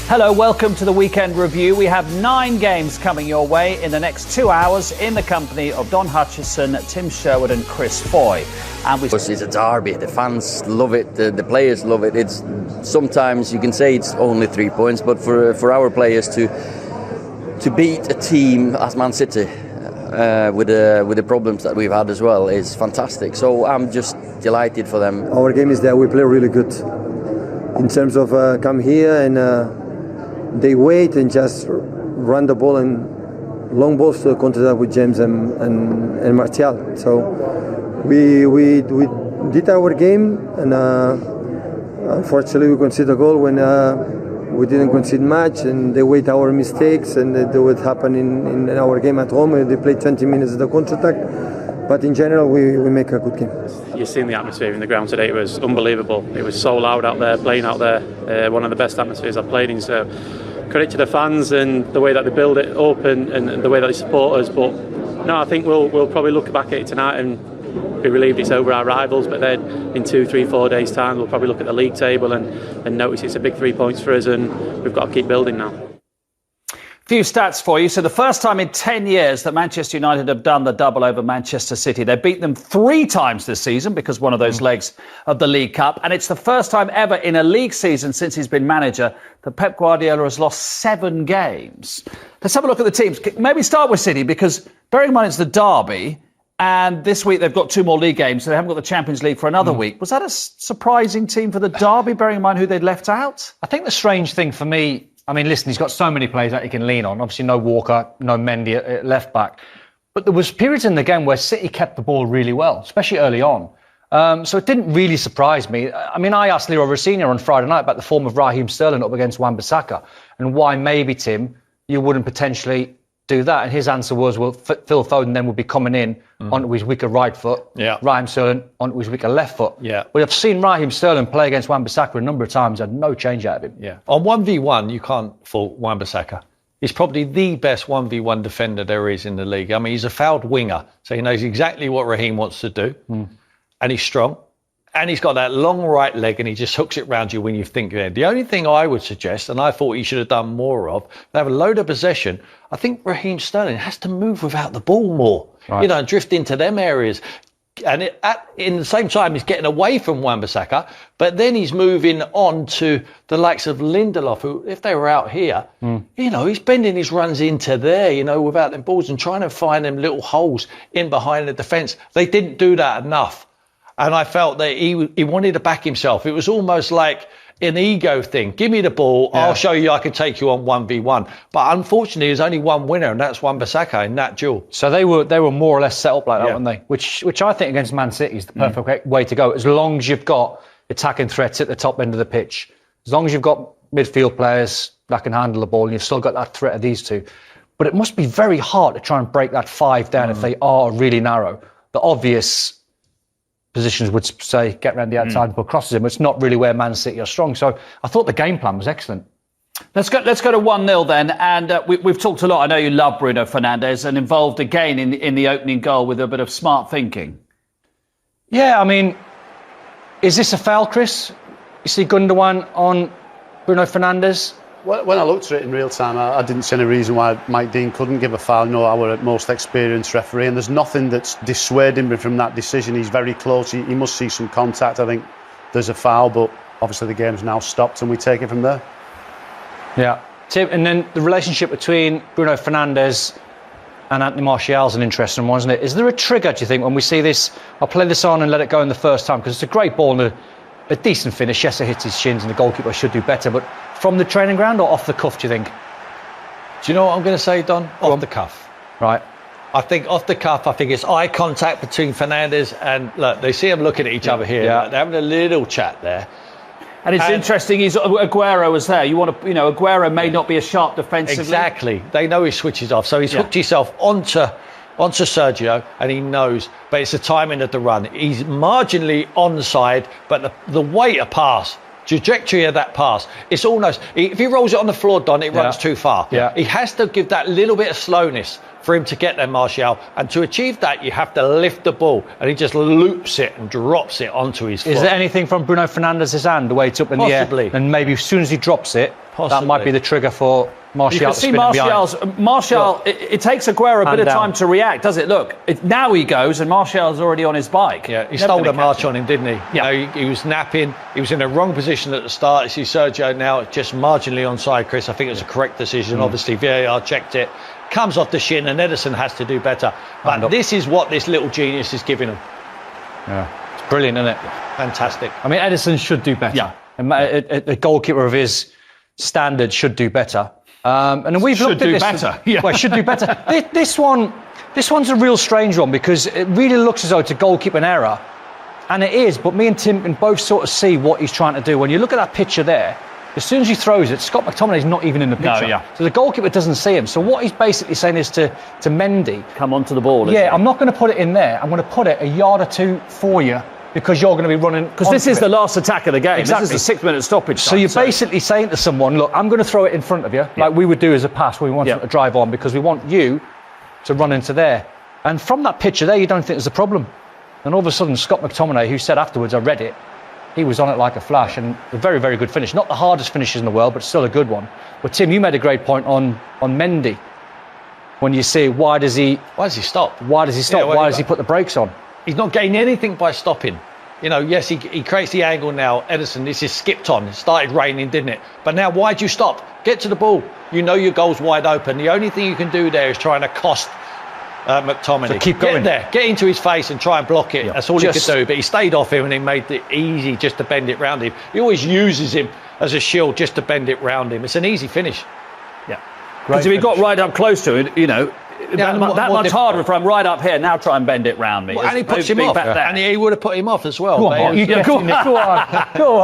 Hello, welcome to the Weekend Review. We have 9 games coming your way in the next 2 hours in the company of Don Hutchison, Tim Sherwood and Chris Foy. And It's a derby. The fans love it. The players love it. It's sometimes you can say it's only 3 points, but for our players to beat a team as Man City with the problems that we've had as well is fantastic. So I'm just delighted for them. Our game is that we play really good in terms of come here and they wait and just run the ball and long balls to counter that with James and Martial. So we did our game, and unfortunately we conceded a goal when we didn't concede much, and they wait our mistakes, and that would happen in our game at home. They play 20 minutes of the counter-attack, but in general we make a good game. You've seen the atmosphere in the ground today. It was unbelievable. It was so loud out there, playing out there. One of the best atmospheres I've played in. So credit to the fans and the way that they build it up and the way that they support us. But no, I think we'll probably look back at it tonight and be relieved it's over our rivals. But then in 2, 3, 4 days' time, we'll probably look at the league table and notice it's a big 3 points for us, and we've got to keep building now. Few stats for you. So the first time in 10 years that Manchester United have done the double over Manchester City. They beat them 3 times this season because one of those legs of the League Cup. And it's the first time ever in a league season since he's been manager that Pep Guardiola has lost 7 games. Let's have a look at the teams. Maybe start with City, because bearing in mind it's the derby, and this week they've got 2 more league games, so they haven't got the Champions League for another week. Was that a surprising team for the derby, bearing in mind who they'd left out? I think the strange thing for me, I mean, listen, he's got so many players that he can lean on. Obviously, no Walker, no Mendy at left back. But there was periods in the game where City kept the ball really well, especially early on. So it didn't really surprise me. I mean, I asked Leroy Rossini on Friday night about the form of Raheem Sterling up against Wan-Bissaka and why maybe, Tim, you wouldn't potentially do that. And his answer was, well, Phil Foden then would be coming in onto his weaker right foot, Raheem Sterling onto his weaker left foot. Yeah. Well, I've seen Raheem Sterling play against Wan-Bissaka a number of times, had no change out of him. Yeah. On 1v1, you can't fault Wan-Bissaka. He's probably the best 1v1 defender there is in the league. I mean, he's a fouled winger, so he knows exactly what Raheem wants to do, and he's strong. And he's got that long right leg, and he just hooks it round you when you think you're in. The only thing I would suggest, and I thought he should have done more of, they have a load of possession. I think Raheem Sterling has to move without the ball more, and drift into them areas. And in the same time, he's getting away from Wan-Bissaka, but then he's moving on to the likes of Lindelof, who, if they were out here, he's bending his runs into there, without them balls and trying to find them little holes in behind the defence. They didn't do that enough. And I felt that he wanted to back himself. It was almost like an ego thing. Give me the ball, I'll show you I can take you on 1v1. But unfortunately, there's only one winner, and that's Wan-Bissaka in that duel. So they were more or less set up like that, weren't they? Which I think against Man City is the perfect way to go, as long as you've got attacking threats at the top end of the pitch. As long as you've got midfield players that can handle the ball, and you've still got that threat of these two. But it must be very hard to try and break that 5 down if they are really narrow. The obvious positions would say get round the outside and put crosses in, but it's not really where Man City are strong. So I thought the game plan was excellent. Let's go to 1-0 then, and we've talked a lot. I know you love Bruno Fernandes, and involved again in the opening goal with a bit of smart thinking. Yeah, I mean, is this a foul, Chris? You see Gundogan on Bruno Fernandes? When I looked at it in real time, I didn't see any reason why Mike Dean couldn't give a foul. No, our most experienced referee, and there's nothing that's dissuading him from that decision. He's very close. He must see some contact. I think there's a foul, but obviously the game's now stopped, and we take it from there. Yeah. Tim, and then the relationship between Bruno Fernandes and Anthony Martial's an interesting one, isn't it? Is there a trigger, do you think, when we see this? I'll play this on and let it go in the first time, because it's a great ball and a decent finish. Yes, it hits his shins, and the goalkeeper should do better, but from the training ground or off the cuff, do you think? Do you know what I'm going to say, Don? Off the cuff. Right. I think off the cuff, I think it's eye contact between Fernandes and, look, they see them looking at each other here. Yeah. Like, they're having a little chat there. And it's interesting, Aguero was there. Aguero may not be as sharp defensively. Exactly. They know he switches off. So he's hooked himself onto Sergio, and he knows. But it's the timing of the run. He's marginally onside, but the weight of pass trajectory of that pass, it's almost, if he rolls it on the floor, Don, it runs too far. Yeah. He has to give that little bit of slowness for him to get there, Martial. And to achieve that, you have to lift the ball. And he just loops it and drops it onto his foot. Is there anything from Bruno Fernandes' hand, the way it's up in Possibly. the air? And maybe as soon as he drops it, that might be the trigger for Martial. You can see Martial, it takes Aguero a bit of time to react, does it? Look, now he goes and Martial's already on his bike. Yeah, he stole a march on him, didn't he? Yeah. You know, he was napping. He was in the wrong position at the start. You see Sergio now just marginally onside, Chris. I think it was a correct decision. Obviously, VAR checked it. Comes off the shin and Ederson has to do better. But this is what this little genius is giving him. Yeah, it's brilliant, isn't it? Fantastic. I mean, Ederson should do better. Yeah. A goalkeeper of his standard should do better. And we've looked at this. Well, should do better. This one's a real strange one because it really looks as though it's a goalkeeping error, and it is. But me and Tim can both sort of see what he's trying to do. When you look at that picture there, as soon as he throws it, Scott McTominay's not even in the picture. So the goalkeeper doesn't see him. So what he's basically saying is to Mendy, come onto the ball. I'm not going to put it in there. I'm going to put it a yard or two for you, because you're going to be running. Because this is the last attack of the game. Exactly. This is a 6-minute stoppage time. So you're basically saying to someone, look, I'm going to throw it in front of you, like we would do as a pass when we want to drive on, because we want you to run into there. And from that picture there, you don't think there's a problem. And all of a sudden, Scott McTominay, who said afterwards, I read it, he was on it like a flash, and a very, very good finish. Not the hardest finishes in the world, but still a good one. But Tim, you made a great point on Mendy. When you see, why does he stop? Why does he stop? Why does he put the brakes on? He's not getting anything by stopping. You know, yes, he creates the angle now. Ederson, this is skipped on. It started raining, didn't it? But now, why'd you stop? Get to the ball. You know your goal's wide open. The only thing you can do there is trying to cost McTominay. So keep going. Get there. Get into his face and try and block it. That's all he could do. But he stayed off him and he made it easy just to bend it round him. He always uses him as a shield just to bend it round him. It's an easy finish. Yeah. Because if he got right up close to it, you know, that much harder if I'm right up here. Now try and bend it round me. Well, and he puts him off. And he would have put him off as well. Go on. Go on.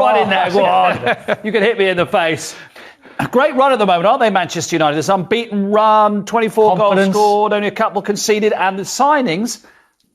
Right in there. Go on. You can hit me in the face. A great run at the moment, aren't they, Manchester United? This unbeaten run, 24 goals scored, only a couple conceded, and the signings,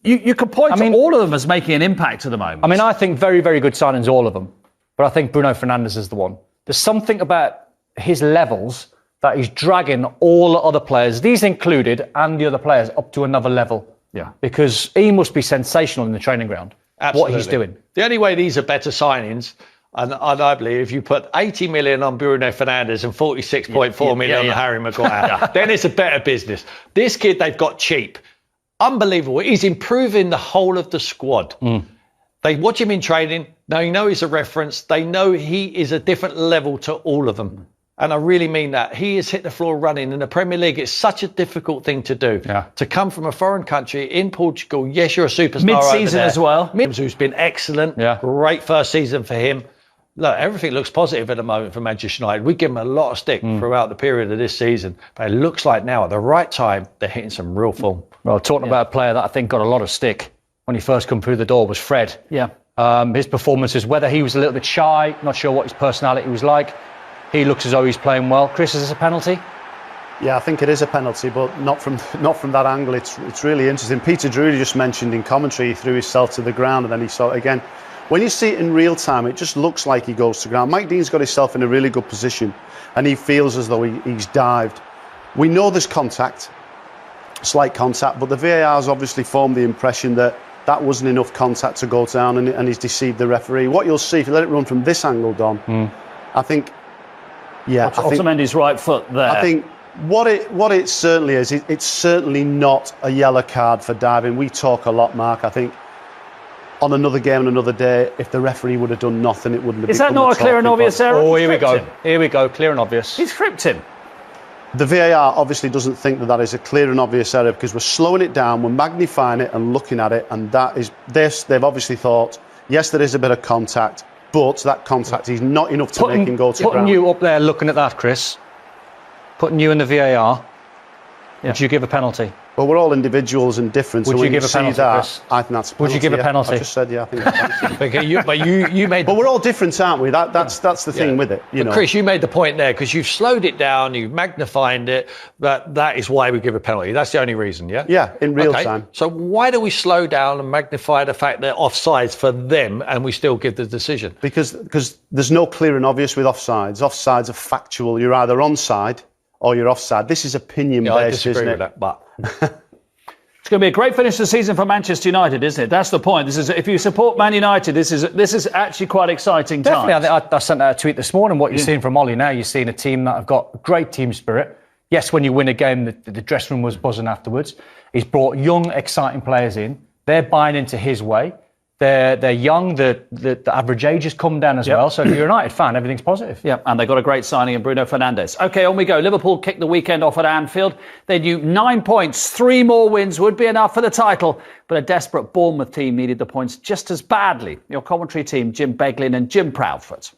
you can point to all of them as making an impact at the moment. I mean, I think very, very good signings, all of them. But I think Bruno Fernandes is the one. There's something about his levels that he's dragging all the other players, these included, and the other players, up to another level. Yeah. Because he must be sensational in the training ground. Absolutely. What he's doing. The only way these are better signings, and I believe, if you put 80 million on Bruno Fernandes and 46.4 million on Harry Maguire, then it's a better business. This kid they've got cheap. Unbelievable. He's improving the whole of the squad. They watch him in training. They know he's a reference. They know he is a different level to all of them. And I really mean that. He has hit the floor running in the Premier League. It's such a difficult thing to do. To come from a foreign country in Portugal. Yes, you're a superstar. Mid-season as well. Who's been excellent. Great first season for him. Look, everything looks positive at the moment for Manchester United. We give them a lot of stick throughout the period of this season. But it looks like now, at the right time, they're hitting some real form. Well, talking about a player that I think got a lot of stick when he first come through the door was Fred. His performances, whether he was a little bit shy, not sure what his personality was like, he looks as though he's playing well. Chris, is this a penalty? Yeah, I think it is a penalty, but not from that angle. It's really interesting. Peter Drury just mentioned in commentary he threw himself to the ground and then he saw it again. When you see it in real time, it just looks like he goes to ground. Mike Dean's got himself in a really good position and he feels as though he's dived. We know there's contact, slight contact, but the VAR's obviously formed the impression that wasn't enough contact to go down and he's deceived the referee. What you'll see, if you let it run from this angle, Don, I think... Yeah, Otamendi's right foot there. I think what it certainly is, it's certainly not a yellow card for diving. We talk a lot, Mark. I think on another game and another day, if the referee would have done nothing, it wouldn't have. Is that not a clear and obvious error? Oh, here we go. Here we go. Clear and obvious. He's tripped him. The VAR obviously doesn't think that is a clear and obvious error because we're slowing it down, we're magnifying it and looking at it, and that is this. They've obviously thought, yes, there is a bit of contact. But that contact is not enough to make him go to ground. Putting you up there looking at that, Chris, putting you in the VAR, Would you give a penalty? Well, we're all individuals and different. Would so you give a penalty, Chris? I think that's a penalty. Would you give a penalty? I just said, yeah, I think that's a penalty. But you made. But we're all different, aren't we? That's the thing with it. You know, Chris, you made the point there because you've slowed it down, you've magnified it. That is why we give a penalty. That's the only reason, yeah? Yeah, in real time. So why do we slow down and magnify the fact they're offsides for them and we still give the decision? Because there's no clear and obvious with offsides. Offsides are factual. You're either onside or you're offside. This is opinion-based, I disagree isn't it? with that, but... It's going to be a great finish to the season for Manchester United, isn't it? That's the point. This is, if you support Man United, this is actually quite exciting times. Definitely. I sent out a tweet this morning. What you're seeing from Ollie now, you're seeing a team that have got great team spirit. Yes, when you win a game, the dressing room was buzzing afterwards. He's brought young, exciting players in. They're buying into his way. They're young. The average age has come down as well. So if you're a United fan, everything's positive. Yeah, and they got a great signing in Bruno Fernandes. OK, on we go. Liverpool kicked the weekend off at Anfield. They knew 9 points, 3 more wins would be enough for the title. But a desperate Bournemouth team needed the points just as badly. Your commentary team, Jim Beglin and Jim Proudfoot.